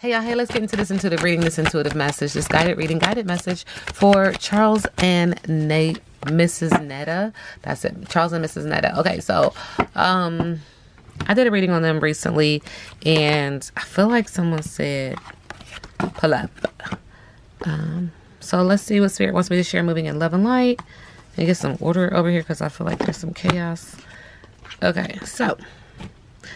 Hey y'all, hey, let's get into this intuitive reading, this intuitive message, this guided reading, guided message for Charles and Mrs. Netta. That's it, Charles and Mrs. Netta. Okay, so I did a reading on them recently, and I feel like someone said pull up. So let's see what Spirit wants me to share, moving in love and light, and get some order over here because I feel like there's some chaos. Okay, so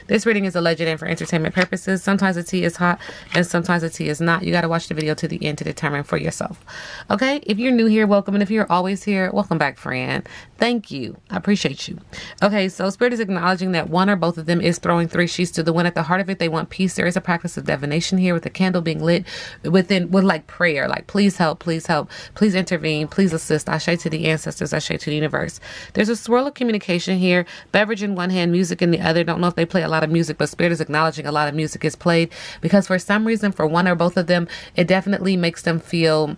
this reading is alleged and for entertainment purposes. Sometimes the tea is hot and sometimes the tea is not. You got to watch the video to the end to determine for yourself. Okay, if you're new here, welcome. And if you're always here, welcome back, friend. Thank you. I appreciate you. Okay, so Spirit is acknowledging that one or both of them is throwing 3 sheets to the wind. At the heart of it, they want peace. There is a practice of divination here with the candle being lit with like prayer, like please help, please intervene, please assist. I say to the ancestors, I say to the universe. There's a swirl of communication here. Beverage in one hand, music in the other. Don't know if they play a lot of music, but Spirit is acknowledging a lot of music is played because for some reason, for one or both of them, it definitely makes them feel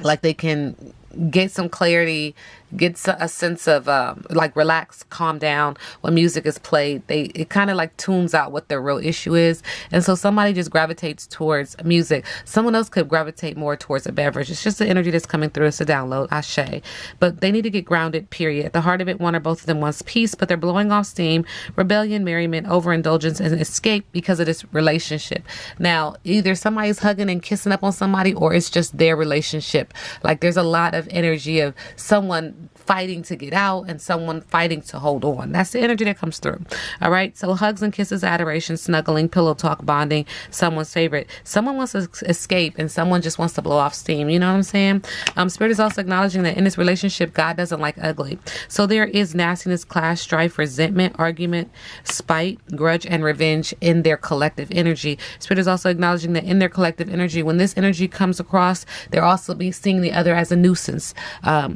like they can get some clarity, get a sense of like relax, calm down when music is played. It kind of like tunes out what their real issue is, and so somebody just gravitates towards music. Someone else could gravitate more towards a beverage. It's just the energy that's coming through. It's a download, ashe. But they need to get grounded, period. At the heart of it, one or both of them wants peace, but they're blowing off steam, rebellion, merriment, overindulgence, and escape because of this relationship. Now, either somebody's hugging and kissing up on somebody, or it's just their relationship. Like there's a lot of energy of someone fighting to get out and someone fighting to hold on. That's the energy that comes through. All right. So hugs and kisses, adoration, snuggling, pillow talk, bonding, someone's favorite. Someone wants to escape and someone just wants to blow off steam. You know what I'm saying? Spirit is also acknowledging that in this relationship, God doesn't like ugly. So there is nastiness, clash, strife, resentment, argument, spite, grudge, and revenge in their collective energy. Spirit is also acknowledging that in their collective energy, when this energy comes across, they're also seeing the other as a nuisance,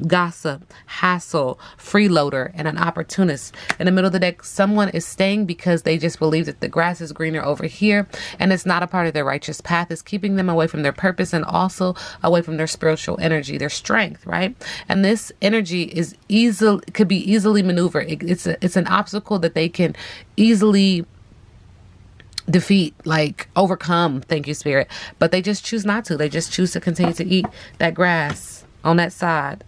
gossip, hassle, freeloader, and an opportunist. In the middle of the deck, someone is staying because they just believe that the grass is greener over here, and it's not a part of their righteous path. It's keeping them away from their purpose and also away from their spiritual energy, their strength, right? And this energy could be easily maneuvered. It's an obstacle that they can easily defeat, like overcome. Thank you, Spirit. But they just choose not to. They just choose to continue to eat that grass on that side.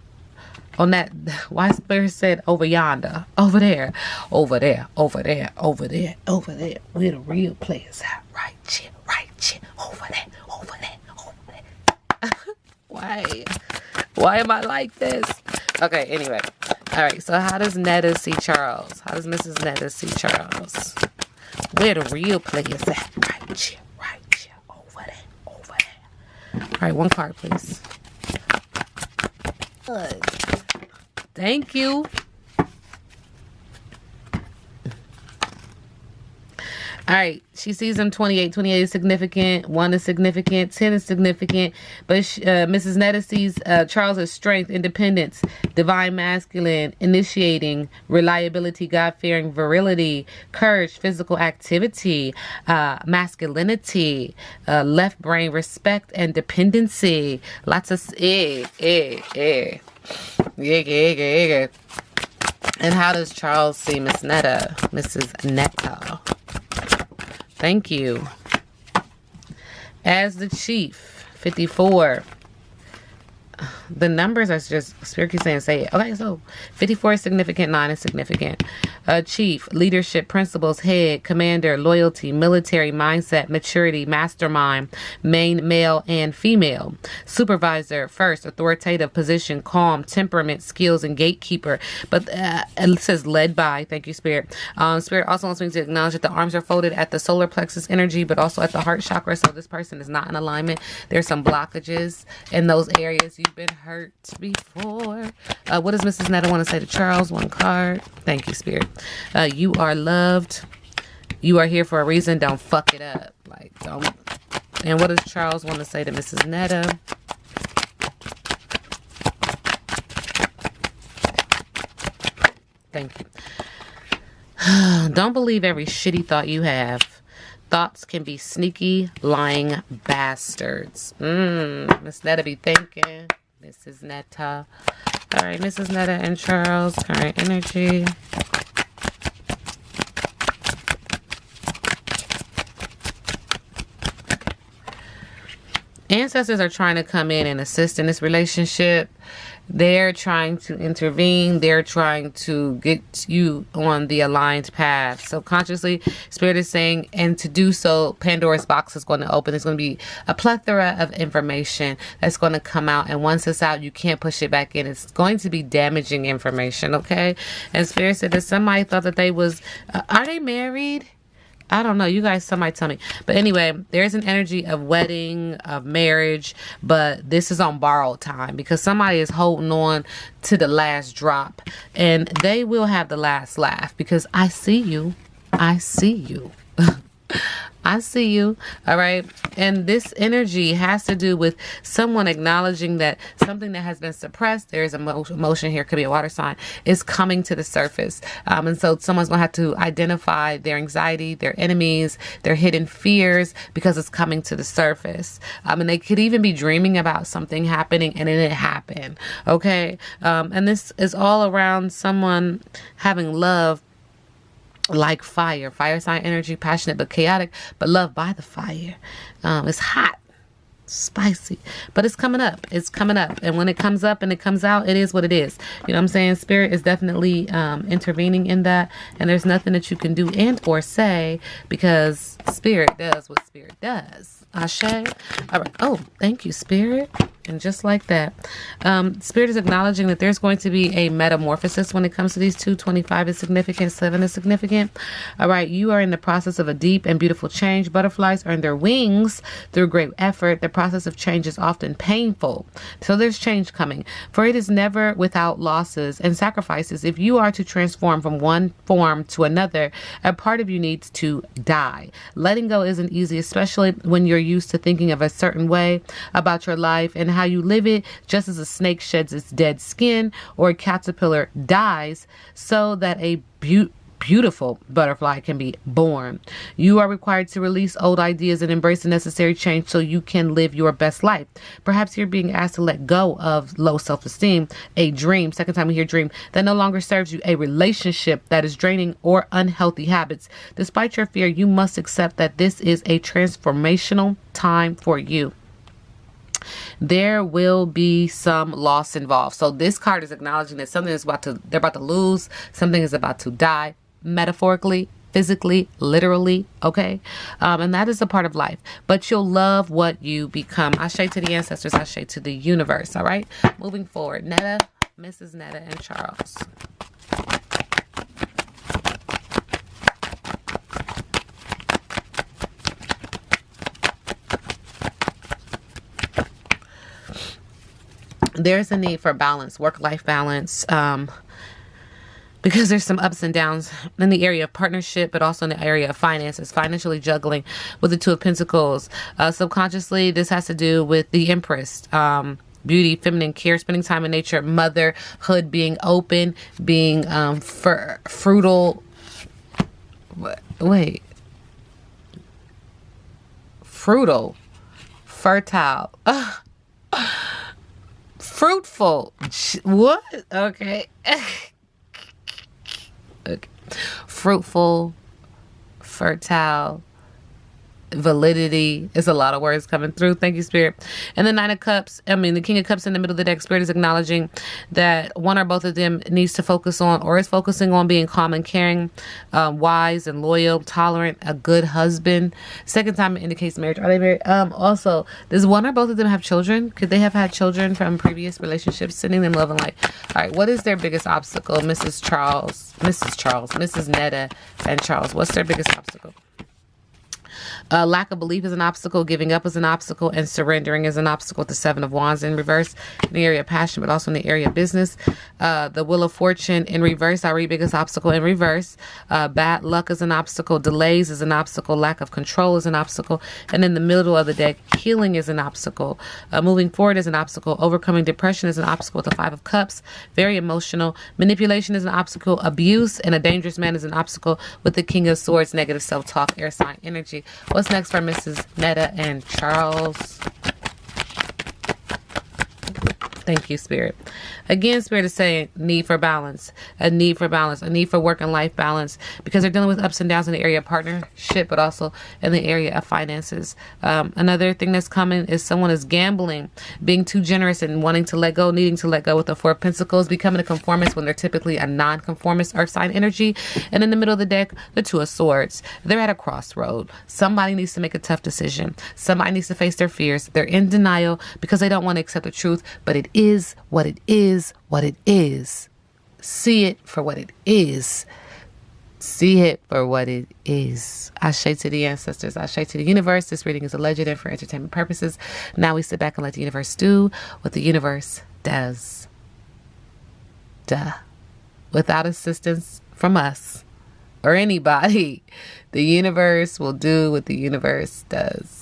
On that, why Spirit said over yonder, over there, over there, over there, over there, over there, where the real players at, right here, over there, over there, over there. Why am I like this? Okay, anyway. All right, so how does Netta see Charles? How does Mrs. Netta see Charles? Where the real players at, right here, over there, over there. All right, one card, please. Good. Thank you. All right. She sees him 28. 28 is significant. 1 is significant. 10 is significant. But Mrs. Netta sees Charles as strength, independence, divine masculine, initiating, reliability, God-fearing, virility, courage, physical activity, masculinity, left brain, respect, and dependency. Lots of Yeah. And how does Charles see Miss Netta? Mrs. Netta. Thank you. As the chief, 54. The numbers are just, Spirit keeps saying, say it. Okay, so 54 is significant, 9 is significant. Chief, leadership, principles, head, commander, loyalty, military, mindset, maturity, mastermind, main, male, and female. Supervisor, first, authoritative, position, calm, temperament, skills, and gatekeeper. But it says led by, thank you, Spirit. Spirit also wants me to acknowledge that the arms are folded at the solar plexus energy, but also at the heart chakra, so this person is not in alignment. There's some blockages in those areas. You've been hurt before. What does Mrs. Netta want to say to Charles? One card. Thank you, Spirit. You are loved. You are here for a reason. Don't fuck it up. Like, don't. And what does Charles want to say to Mrs. Netta? Thank you. Don't believe every shitty thought you have. Thoughts can be sneaky, lying bastards. Miss Netta be thinking. Mrs. Netta. All right, Mrs. Netta and Charles. Current energy. Ancestors are trying to come in and assist in this relationship. They're trying to intervene. They're trying to get you on the aligned path. Subconsciously, Spirit is saying, and to do so, Pandora's box is going to open. There's going to be a plethora of information that's going to come out. And once it's out, you can't push it back in. It's going to be damaging information, okay? And Spirit said that somebody thought that they was, are they married? I don't know. You guys, somebody tell me. But anyway, there's an energy of wedding, of marriage, but this is on borrowed time because somebody is holding on to the last drop, and they will have the last laugh because I see you. I see you. I see you. All right. And this energy has to do with someone acknowledging that something that has been suppressed, there's emotion here, could be a water sign, is coming to the surface. And so someone's going to have to identify their anxiety, their enemies, their hidden fears, because it's coming to the surface. And they could even be dreaming about something happening and it didn't happen. Okay. And this is all around someone having love like fire sign energy, passionate but chaotic, but loved by the fire. It's hot, spicy, but it's coming up. It's coming up. And when it comes up and it comes out, it is what it is. You know what I'm saying? Spirit is definitely intervening in that. And there's nothing that you can do and or say because Spirit does what Spirit does. Ashe. All right. Oh, thank you, Spirit. And just like that, Spirit is acknowledging that there's going to be a metamorphosis when it comes to these two. 25 is significant. 7 is significant. All right. You are in the process of a deep and beautiful change. Butterflies earn their wings through great effort. The process of change is often painful. So there's change coming. For it is never without losses and sacrifices. If you are to transform from one form to another, a part of you needs to die. Letting go isn't easy, especially when you're used to thinking of a certain way about your life and how you live it. Just as a snake sheds its dead skin or a caterpillar dies, so that a beautiful butterfly can be born. You are required to release old ideas and embrace the necessary change so you can live your best life. Perhaps you're being asked to let go of low self-esteem, a dream, second time we hear dream, that no longer serves you, a relationship that is draining, or unhealthy habits. Despite your fear, you must accept that this is a transformational time for you. There will be some loss involved. So this card is acknowledging that something is they're about to lose. Something is about to die, metaphorically, physically, literally. Okay. And that is a part of life, but you'll love what you become. Ashe to the ancestors. Ashe to the universe. All right. Moving forward. Netta, Mrs. Netta, and Charles. There's a need for balance, work-life balance, because there's some ups and downs in the area of partnership, but also in the area of finances, financially juggling with the Two of Pentacles. Subconsciously, this has to do with the Empress, beauty, feminine care, spending time in nature, motherhood, being open, being fruitful. Fruitful, fertile. Fruitful. What? Okay. Okay. Fruitful, fertile, validity. It's a lot of words coming through. Thank you, Spirit. And the the King of Cups in the middle of the deck. Spirit is acknowledging that one or both of them needs to focus on, or is focusing on, being calm and caring, wise and loyal, tolerant, a good husband. Second time it indicates marriage. Are they married? Also, does one or both of them have children? Could they have had children from previous relationships, sending them love and light? All right. What is their biggest obstacle? Mrs. Netta and Charles. What's their biggest obstacle? Lack of belief is an obstacle, giving up is an obstacle, and surrendering is an obstacle. The Seven of Wands in reverse in the area of passion, but also in the area of business. The Wheel of Fortune in reverse, our biggest obstacle in reverse. Bad luck is an obstacle. Delays is an obstacle. Lack of control is an obstacle. And in the middle of the deck, healing is an obstacle. Moving forward is an obstacle. Overcoming depression is an obstacle with the Five of Cups. Very emotional. Manipulation is an obstacle. Abuse and a dangerous man is an obstacle with the King of Swords. Negative self-talk, air sign energy. What's next for Mrs. Netta and Charles? Thank you, Spirit. Again, Spirit is saying need for balance, a need for balance, a need for work and life balance, because they're dealing with ups and downs in the area of partnership, but also in the area of finances. Another thing that's coming is someone is gambling, being too generous and wanting to let go, needing to let go with the Four of Pentacles, becoming a conformist when they're typically a non-conformist earth sign energy. And in the middle of the deck, the Two of Swords. They're at a crossroad. Somebody needs to make a tough decision. Somebody needs to face their fears. They're in denial because they don't want to accept the truth, but it is what it is, what it is. See it for what it is. See it for what it is. Ashe to the ancestors. Ashe to the universe. This reading is alleged and for entertainment purposes. Now we sit back and let the universe do what the universe does. Duh. Without assistance from us or anybody, the universe will do what the universe does.